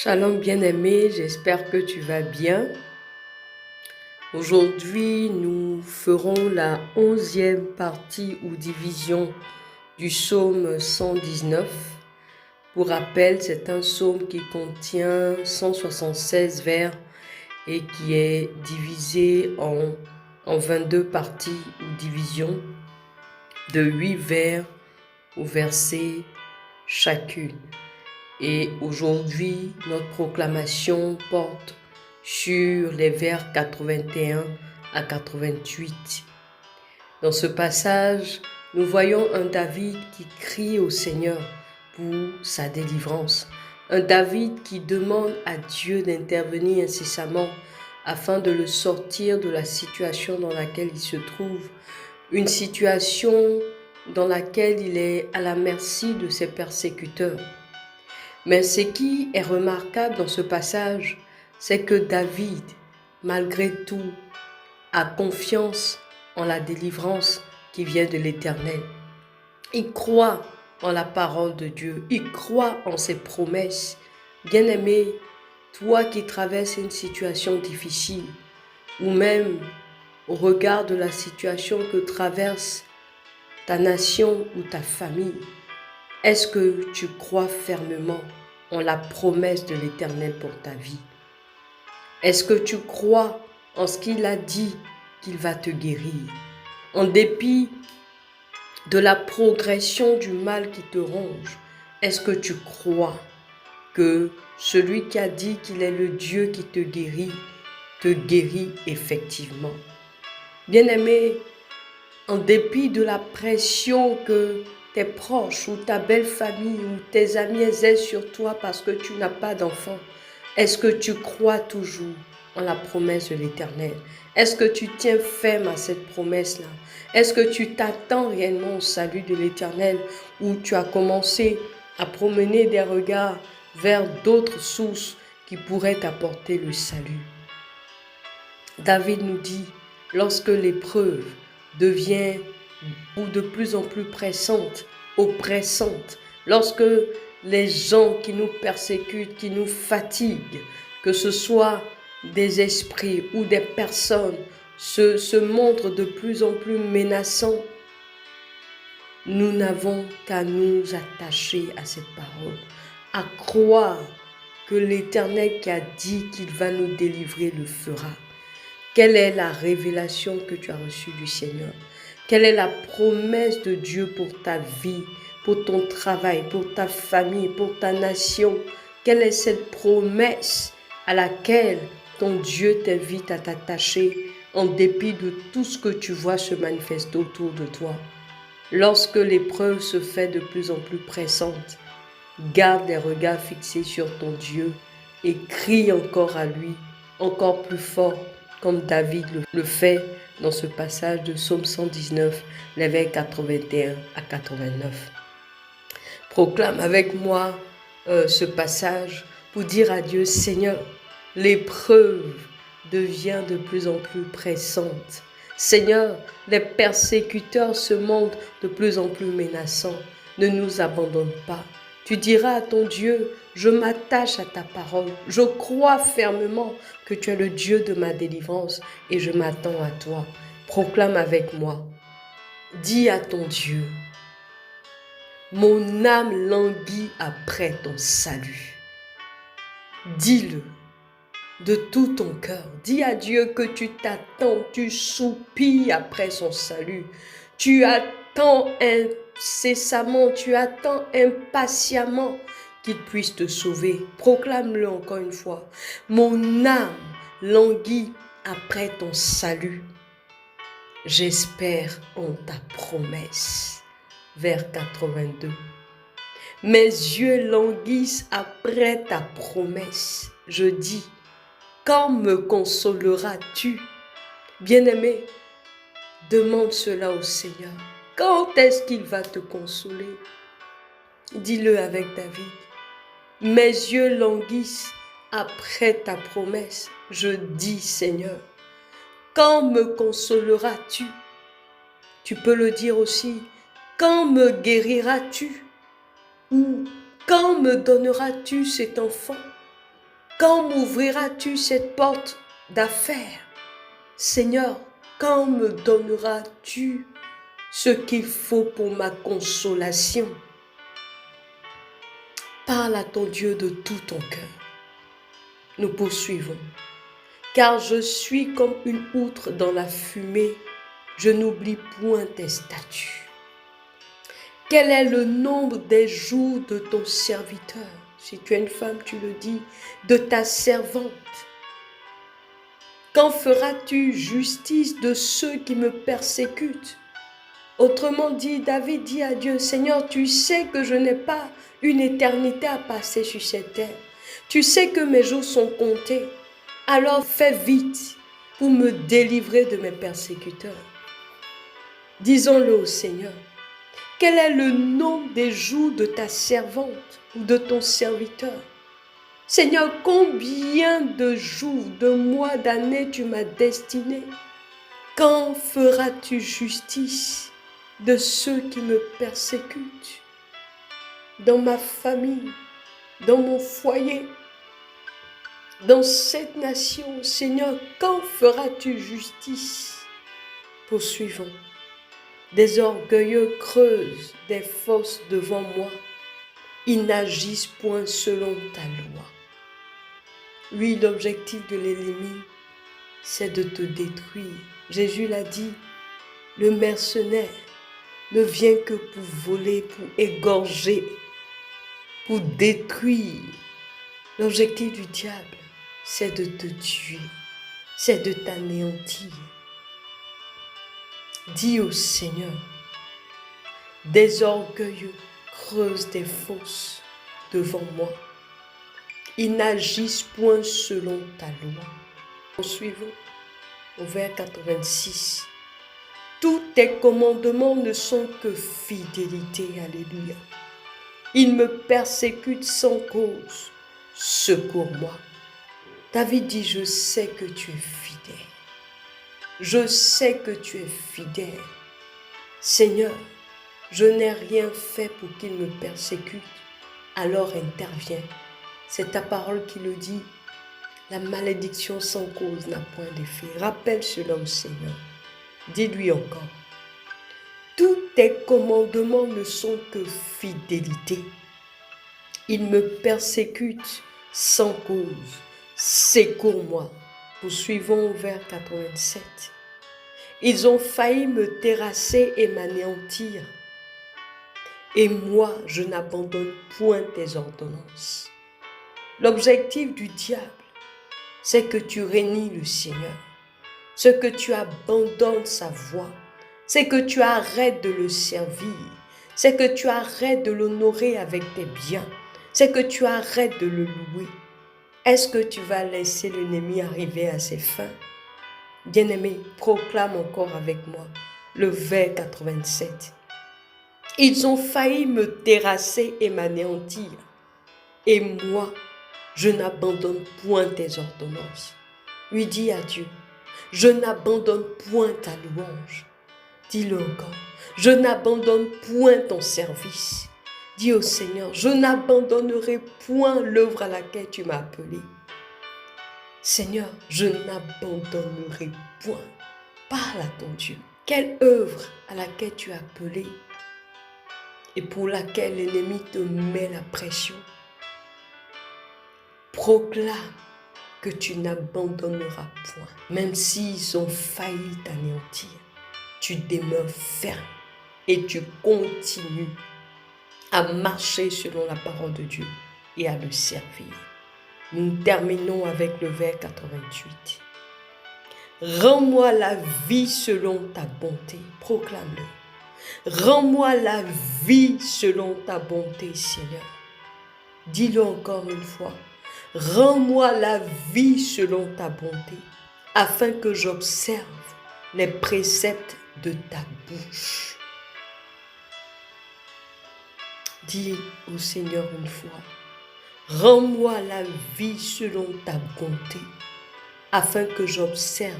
Shalom bien-aimé, j'espère que tu vas bien. Aujourd'hui, nous ferons la 11e partie ou division du psaume 119. Pour rappel, c'est un psaume qui contient 176 vers et qui est divisé en 22 parties ou divisions de 8 vers ou versets chacune. Et aujourd'hui, notre proclamation porte sur les vers 81 à 88. Dans ce passage, nous voyons un David qui crie au Seigneur pour sa délivrance. Un David qui demande à Dieu d'intervenir incessamment afin de le sortir de la situation dans laquelle il se trouve. Une situation dans laquelle il est à la merci de ses persécuteurs. Mais ce qui est remarquable dans ce passage, c'est que David, malgré tout, a confiance en la délivrance qui vient de l'Éternel. Il croit en la parole de Dieu, il croit en ses promesses. Bien-aimé, toi qui traverses une situation difficile, ou même au regard de la situation que traverse ta nation ou ta famille, est-ce que tu crois fermement en la promesse de l'Éternel pour ta vie? Est-ce que tu crois en ce qu'il a dit qu'il va te guérir? En dépit de la progression du mal qui te ronge, est-ce que tu crois que celui qui a dit qu'il est le Dieu qui te guérit effectivement? Bien-aimé, en dépit de la pression que tes proches ou ta belle famille ou tes amis exercent sur toi parce que tu n'as pas d'enfant, est-ce que tu crois toujours en la promesse de l'Éternel? Est-ce que tu tiens ferme à cette promesse-là? Est-ce que tu t'attends réellement au salut de l'Éternel ou tu as commencé à promener des regards vers d'autres sources qui pourraient t'apporter le salut? David nous dit, lorsque l'épreuve devient ou de plus en plus pressante, oppressante, lorsque les gens qui nous persécutent, qui nous fatiguent, que ce soit des esprits ou des personnes, se montrent de plus en plus menaçants, nous n'avons qu'à nous attacher à cette parole, à croire que l'Éternel qui a dit qu'il va nous délivrer le fera. Quelle est la révélation que tu as reçue du Seigneur? Quelle est la promesse de Dieu pour ta vie, pour ton travail, pour ta famille, pour ta nation? Quelle est cette promesse à laquelle ton Dieu t'invite à t'attacher en dépit de tout ce que tu vois se manifester autour de toi? Lorsque l'épreuve se fait de plus en plus pressante, garde les regards fixés sur ton Dieu et crie encore à lui, encore plus fort, comme David le fait dans ce passage de Psaume 119, les versets 81 à 89. Proclame avec moi ce passage pour dire à Dieu, Seigneur, l'épreuve devient de plus en plus pressante. Seigneur, les persécuteurs se montrent de plus en plus menaçants. Ne nous abandonne pas. Tu diras à ton Dieu, je m'attache à ta parole. Je crois fermement que tu es le Dieu de ma délivrance et je m'attends à toi. Proclame avec moi. Dis à ton Dieu, mon âme languit après ton salut. Dis-le de tout ton cœur. Dis à Dieu que tu t'attends, tu soupires après son salut. Tu attends incessamment, tu attends impatiemment qu'il puisse te sauver. Proclame-le encore une fois. Mon âme languit après ton salut. J'espère en ta promesse. Vers 82. Mes yeux languissent après ta promesse. Je dis, quand me consoleras-tu? Bien-aimé, demande cela au Seigneur. Quand est-ce qu'il va te consoler? Dis-le avec David. Mes yeux languissent après ta promesse. Je dis, Seigneur, quand me consoleras-tu? Tu peux le dire aussi, quand me guériras-tu? Ou quand me donneras-tu cet enfant? Quand m'ouvriras-tu cette porte d'affaires? Seigneur, quand me donneras-tu ce qu'il faut pour ma consolation? Parle à ton Dieu de tout ton cœur. Nous poursuivons. Car je suis comme une outre dans la fumée, je n'oublie point tes statuts. Quel est le nombre des jours de ton serviteur? Si tu es une femme, tu le dis, de ta servante. Quand feras-tu justice de ceux qui me persécutent? Autrement dit, David dit à Dieu, Seigneur, tu sais que je n'ai pas une éternité à passer sur cette terre. Tu sais que mes jours sont comptés. Alors fais vite pour me délivrer de mes persécuteurs. Disons-le au Seigneur. Quel est le nombre des jours de ta servante ou de ton serviteur? Seigneur, combien de jours, de mois, d'années tu m'as destiné? Quand feras-tu justice de ceux qui me persécutent? Dans ma famille, dans mon foyer, dans cette nation, Seigneur, quand feras-tu justice? Poursuivons. Des orgueilleux creusent des fosses devant moi. Ils n'agissent point selon ta loi. Oui, l'objectif de l'ennemi, c'est de te détruire. Jésus l'a dit, le mercenaire ne vient que pour voler, pour égorger, pour détruire. L'objectif du diable, c'est de te tuer, c'est de t'anéantir. Dis au Seigneur, des orgueilleux creusent des fosses devant moi. Ils n'agissent point selon ta loi. Poursuivons au vers 86. Tous tes commandements ne sont que fidélité. Alléluia. Ils me persécutent sans cause. Secours-moi. David dit, je sais que tu es fidèle. Je sais que tu es fidèle. Seigneur, je n'ai rien fait pour qu'ils me persécutent. Alors interviens. C'est ta parole qui le dit. La malédiction sans cause n'a point d'effet. Rappelle cela au Seigneur. Dis-lui encore. Tous tes commandements ne sont que fidélité. Ils me persécutent sans cause. Secours-moi. Poursuivons au vers 87. Ils ont failli me terrasser et m'anéantir. Et moi, je n'abandonne point tes ordonnances. L'objectif du diable, c'est que tu renies le Seigneur. Ce que tu abandonnes sa voix, c'est que tu arrêtes de le servir. C'est que tu arrêtes de l'honorer avec tes biens. C'est que tu arrêtes de le louer. Est-ce que tu vas laisser l'ennemi arriver à ses fins? Bien-aimé, proclame encore avec moi le vers 87. Ils ont failli me terrasser et m'anéantir. Et moi, je n'abandonne point tes ordonnances. Lui dis à Dieu, je n'abandonne point ta louange. Dis-le encore, je n'abandonne point ton service. Dis au Seigneur, je n'abandonnerai point l'œuvre à laquelle tu m'as appelé. Seigneur, je n'abandonnerai point. Parle à ton Dieu. Quelle œuvre à laquelle tu as appelé et pour laquelle l'ennemi te met la pression? Proclame que tu n'abandonneras point. Même s'ils ont failli t'anéantir, tu demeures ferme et tu continues à marcher selon la parole de Dieu et à le servir. Nous terminons avec le vers 88. Rends-moi la vie selon ta bonté. Proclame-le. Rends-moi la vie selon ta bonté, Seigneur. Dis-le encore une fois. Rends-moi la vie selon ta bonté, afin que j'observe les préceptes de ta bouche. Dis au Seigneur une fois. Rends-moi la vie selon ta bonté, afin que j'observe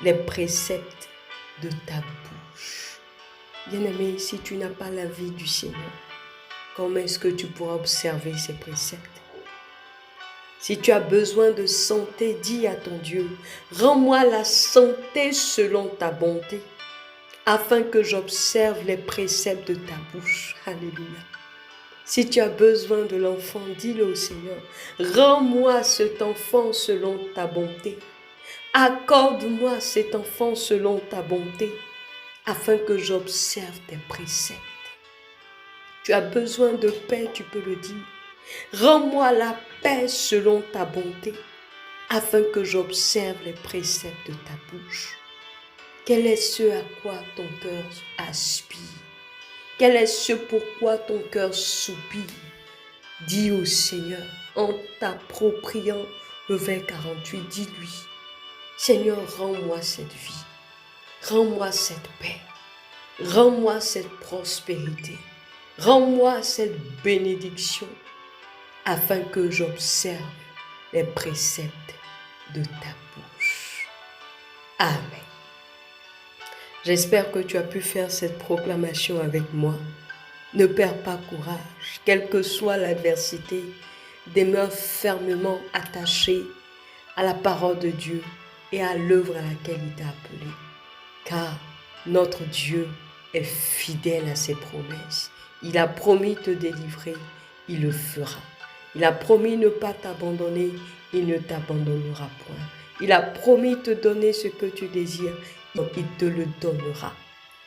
les préceptes de ta bouche. Bien-aimé, si tu n'as pas la vie du Seigneur, comment est-ce que tu pourras observer ces préceptes? Si tu as besoin de santé, dis à ton Dieu, rends-moi la santé selon ta bonté, afin que j'observe les préceptes de ta bouche. Alléluia. Si tu as besoin de l'enfant, dis-le au Seigneur, rends-moi cet enfant selon ta bonté. Accorde-moi cet enfant selon ta bonté, afin que j'observe tes préceptes. Tu as besoin de paix, tu peux le dire. Rends-moi la paix selon ta bonté, afin que j'observe les préceptes de ta bouche. Quel est ce à quoi ton cœur aspire? Quel est ce pourquoi ton cœur soupire? Dis au Seigneur, en t'appropriant le vers 48, dis-lui, Seigneur, rends-moi cette vie, rends-moi cette paix, rends-moi cette prospérité, rends-moi cette bénédiction, afin que j'observe les préceptes de ta bouche. Amen. J'espère que tu as pu faire cette proclamation avec moi. Ne perds pas courage, quelle que soit l'adversité, demeure fermement attaché à la parole de Dieu et à l'œuvre à laquelle il t'a appelé. Car notre Dieu est fidèle à ses promesses. Il a promis te délivrer, il le fera. Il a promis ne pas t'abandonner, il ne t'abandonnera point. Il a promis te donner ce que tu désires, il te le donnera.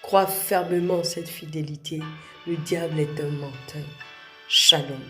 Crois fermement cette fidélité. Le diable est un menteur. Shalom.